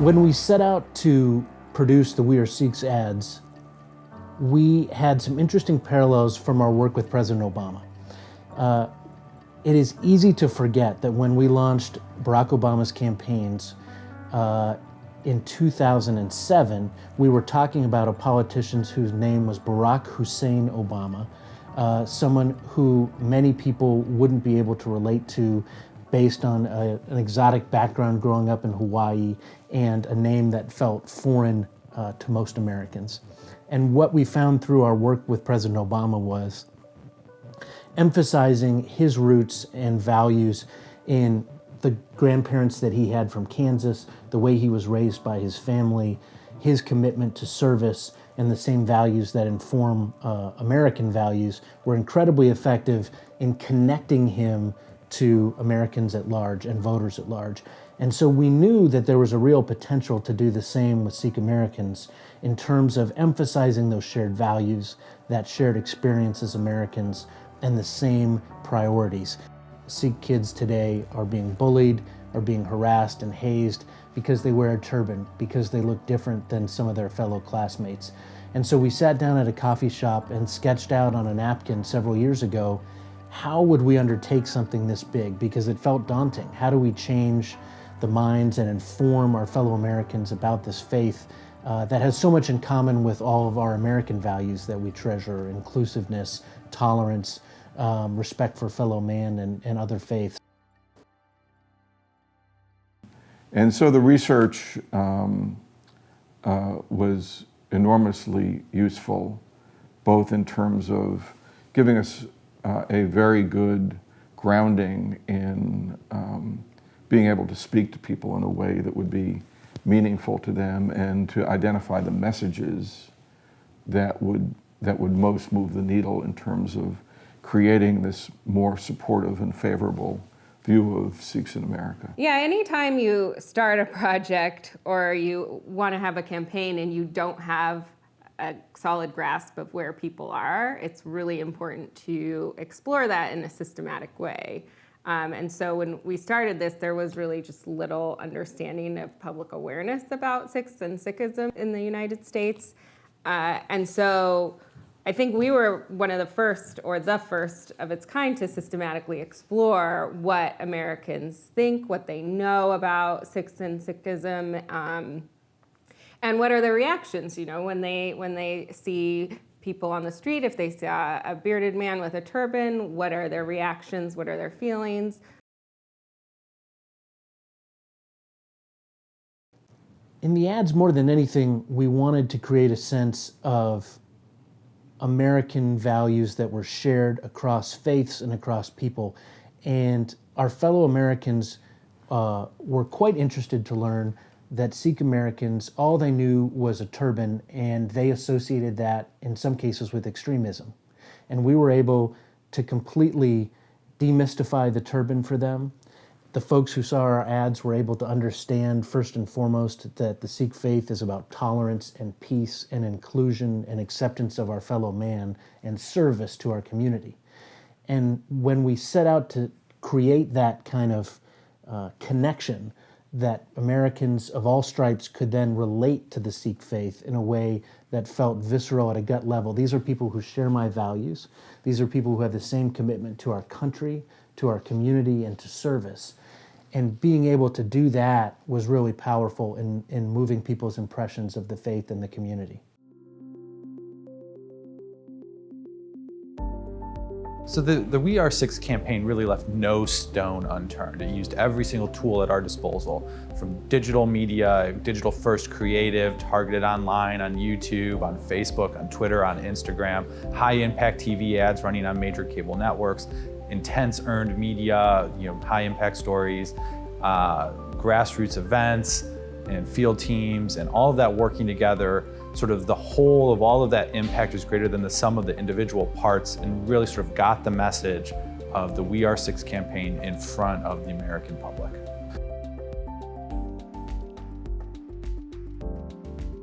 When we set out to produce the We Are Sikhs ads, we had some interesting parallels from our work with President Obama. It is easy to forget that when we launched Barack Obama's campaigns in 2007, we were talking about a politician whose name was Barack Hussein Obama, someone who many people wouldn't be able to relate to based on an exotic background growing up in Hawaii and a name that felt foreign to most Americans. And what we found through our work with President Obama was emphasizing his roots and values in the grandparents that he had from Kansas, the way he was raised by his family, his commitment to service, and the same values that inform American values were incredibly effective in connecting him to Americans at large and voters at large. And so we knew that there was a real potential to do the same with Sikh Americans in terms of emphasizing those shared values, that shared experience as Americans, and the same priorities. Sikh kids today are being bullied, are being harassed and hazed because they wear a turban, because they look different than some of their fellow classmates. And so we sat down at a coffee shop and sketched out on a napkin several years ago, how would we undertake something this big? Because it felt daunting. How do we change the minds and inform our fellow Americans about this faith that has so much in common with all of our American values that we treasure: inclusiveness, tolerance, respect for fellow man and other faiths. And so the research was enormously useful, both in terms of giving us a very good grounding in being able to speak to people in a way that would be meaningful to them, and to identify the messages that would most move the needle in terms of creating this more supportive and favorable view of Sikhs in America. Yeah, anytime you start a project or you want to have a campaign and you don't have a solid grasp of where people are, it's really important to explore that in a systematic way. And so when we started this, there was really just little understanding of public awareness about Sikhs and Sikhism in the United States. And so I think we were one of the first, or the first of its kind, to systematically explore what Americans think, what they know about Sikhs and Sikhism, and what are their reactions, when they see people on the street. If they saw a bearded man with a turban, what are their reactions? What are their feelings? In the ads, more than anything, we wanted to create a sense of American values that were shared across faiths and across people. And our fellow Americans were quite interested to learn that Sikh Americans, all they knew was a turban, and they associated that in some cases with extremism. And we were able to completely demystify the turban for them. The folks who saw our ads were able to understand, first and foremost, that the Sikh faith is about tolerance and peace and inclusion and acceptance of our fellow man and service to our community. And when we set out to create that kind of connection, that Americans of all stripes could then relate to the Sikh faith in a way that felt visceral at a gut level. These are people who share my values. These are people who have the same commitment to our country, to our community, and to service. And being able to do that was really powerful in moving people's impressions of the faith and the community. So the We Are Sikhs campaign really left no stone unturned. It used every single tool at our disposal, from digital media, digital first creative, targeted online, on YouTube, on Facebook, on Twitter, on Instagram, high impact TV ads running on major cable networks, intense earned media, high impact stories, grassroots events, and field teams, and all of that working together. Sort of the whole of all of that impact is greater than the sum of the individual parts, and really sort of got the message of the We Are Sikhs campaign in front of the American public.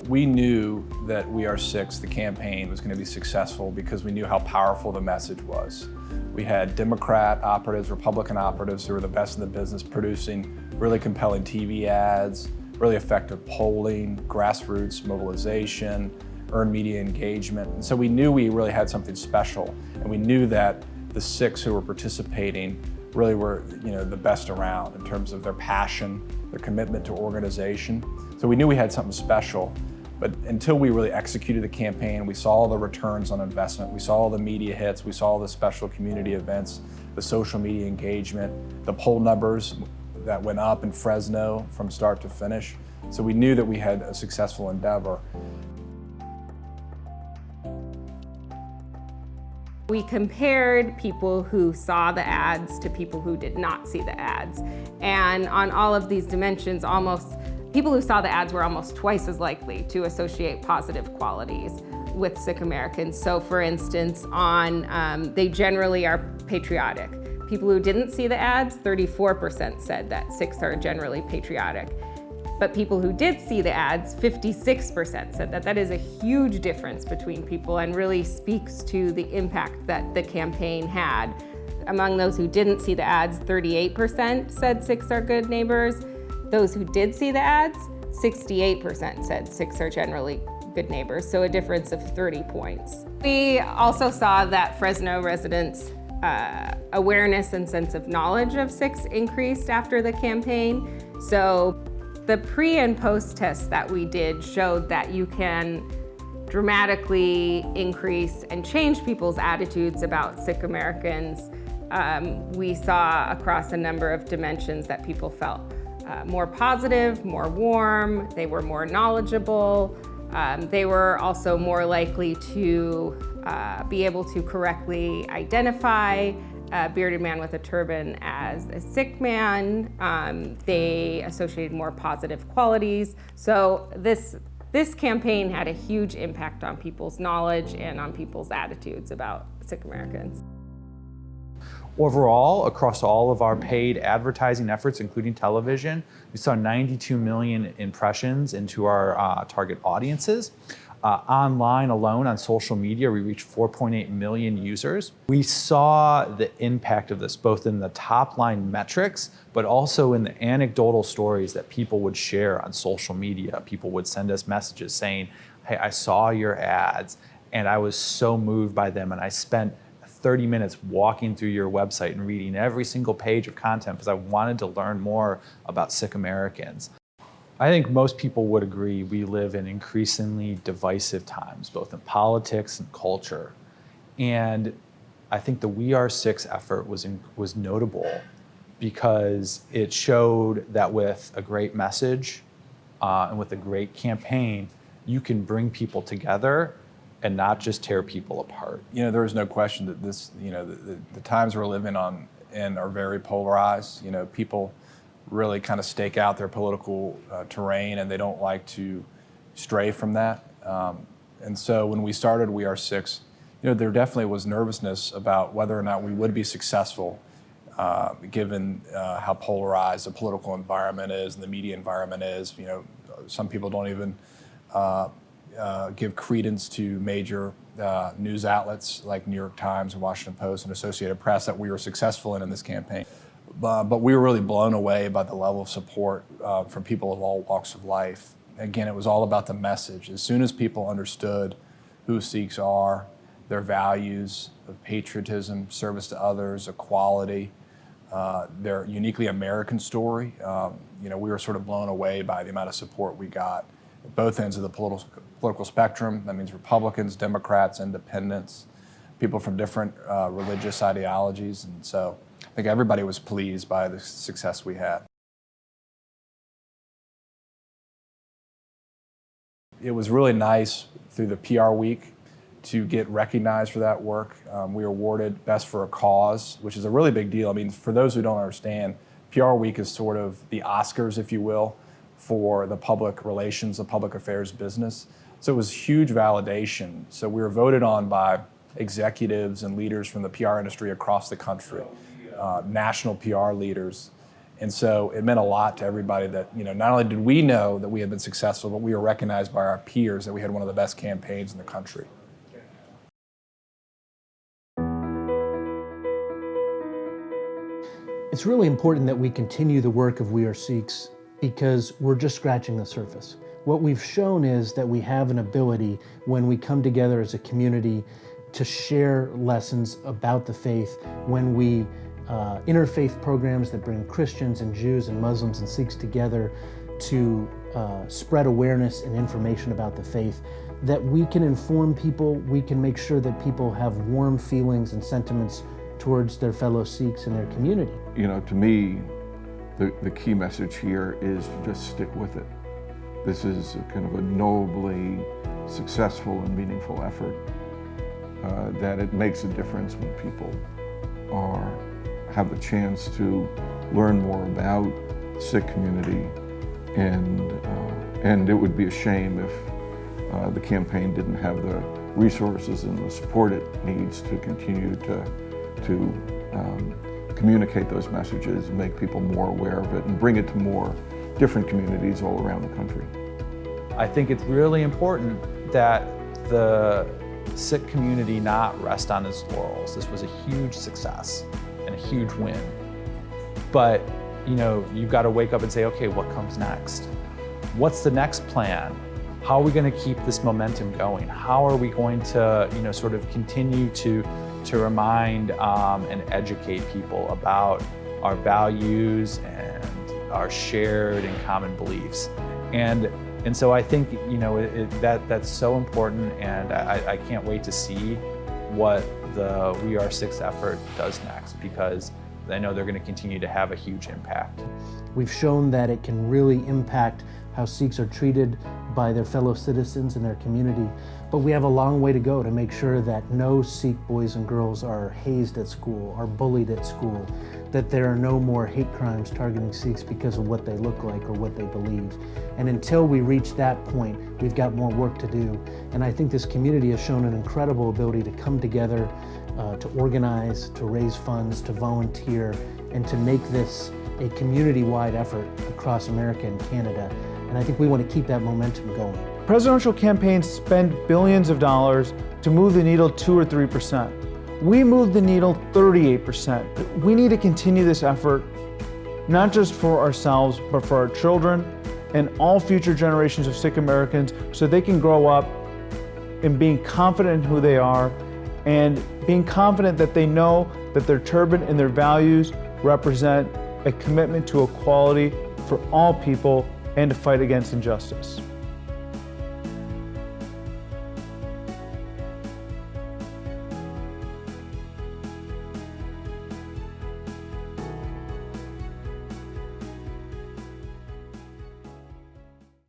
We knew that We Are Sikhs, the campaign, was going to be successful because we knew how powerful the message was. We had Democrat operatives, Republican operatives who were the best in the business, producing really compelling TV ads, really effective polling, grassroots mobilization, earned media engagement. And so we knew we really had something special, and we knew that the Sikhs who were participating really were, the best around in terms of their passion, their commitment to organization. So we knew we had something special. But until we really executed the campaign, we saw the returns on investment, we saw the media hits, we saw the special community events, the social media engagement, the poll numbers that went up in Fresno from start to finish. So we knew that we had a successful endeavor. We compared people who saw the ads to people who did not see the ads. And on all of these dimensions, people who saw the ads were almost twice as likely to associate positive qualities with Sikh Americans. So for instance, they generally are patriotic. People who didn't see the ads, 34% said that Sikhs are generally patriotic. But people who did see the ads, 56% said that. That is a huge difference between people and really speaks to the impact that the campaign had. Among those who didn't see the ads, 38% said Sikhs are good neighbors. Those who did see the ads, 68% said Sikhs are generally good neighbors, so a difference of 30 points. We also saw that Fresno residents' awareness and sense of knowledge of Sikhs increased after the campaign. So the pre and post tests that we did showed that you can dramatically increase and change people's attitudes about Sikh Americans. We saw across a number of dimensions that people felt more positive, more warm, they were more knowledgeable, they were also more likely to be able to correctly identify a bearded man with a turban as a Sikh man. They associated more positive qualities. So this campaign had a huge impact on people's knowledge and on people's attitudes about Sikh Americans. Overall, across all of our paid advertising efforts, including television, we saw 92 million impressions into our target audiences. Online alone on social media, we reached 4.8 million users. We saw the impact of this both in the top line metrics, but also in the anecdotal stories that people would share on social media. People would send us messages saying, hey, I saw your ads and I was so moved by them, and I spent 30 minutes walking through your website and reading every single page of content because I wanted to learn more about Sikh Americans. I think most people would agree we live in increasingly divisive times, both in politics and culture. And I think the We Are Sikhs effort was notable because it showed that with a great message and with a great campaign, you can bring people together and not just tear people apart. There is no question that this, the times we're living in are very polarized. People really kind of stake out their political terrain, and they don't like to stray from that. And so when we started We Are Sikhs, there definitely was nervousness about whether or not we would be successful, given how polarized the political environment is and the media environment is. Some people don't even give credence to major news outlets like New York Times and Washington Post and Associated Press that we were successful in this campaign. But we were really blown away by the level of support from people of all walks of life. Again, it was all about the message. As soon as people understood who Sikhs are, their values of patriotism, service to others, equality, their uniquely American story, we were sort of blown away by the amount of support we got at both ends of the political spectrum. That means Republicans, Democrats, Independents, people from different religious ideologies. And so I think everybody was pleased by the success we had. It was really nice through the PR week to get recognized for that work. We were awarded Best for a Cause, which is a really big deal. I mean, for those who don't understand, PR week is sort of the Oscars, if you will, for the public relations, the public affairs business. So it was huge validation. So we were voted on by executives and leaders from the PR industry across the country, national PR leaders. And so it meant a lot to everybody that, not only did we know that we had been successful, but we were recognized by our peers that we had one of the best campaigns in the country. It's really important that we continue the work of We Are Sikhs because we're just scratching the surface. What we've shown is that we have an ability, when we come together as a community, to share lessons about the faith, when we interfaith programs that bring Christians and Jews and Muslims and Sikhs together to spread awareness and information about the faith, that we can inform people, we can make sure that people have warm feelings and sentiments towards their fellow Sikhs in their community. You know, to me, the key message here is to just stick with it. This is a kind of a nobly successful and meaningful effort, that it makes a difference when people have the chance to learn more about the Sikh community, and it would be a shame if the campaign didn't have the resources and the support it needs to continue to communicate those messages, make people more aware of it, and bring it to more different communities all around the country. I think it's really important that the Sikh community not rest on its laurels. This was a huge success and a huge win. But you've got to wake up and say, okay, what comes next? What's the next plan? How are we going to keep this momentum going? How are we going to, sort of continue to remind and educate people about our values and our shared and common beliefs? And so I think that's so important, and I can't wait to see what the We Are Sikhs effort does next, because I know they're going to continue to have a huge impact. We've shown that it can really impact how Sikhs are treated by their fellow citizens in their community, but we have a long way to go to make sure that no Sikh boys and girls are hazed at school, are bullied at school, that there are no more hate crimes targeting Sikhs because of what they look like or what they believe. And until we reach that point, we've got more work to do. And I think this community has shown an incredible ability to come together, to organize, to raise funds, to volunteer, and to make this a community-wide effort across America and Canada. And I think we want to keep that momentum going. Presidential campaigns spend billions of dollars to move the needle 2 or 3%. We moved the needle 38%. We need to continue this effort, not just for ourselves, but for our children and all future generations of Sikh Americans, so they can grow up in being confident in who they are and being confident that they know that their turban and their values represent a commitment to equality for all people and to fight against injustice.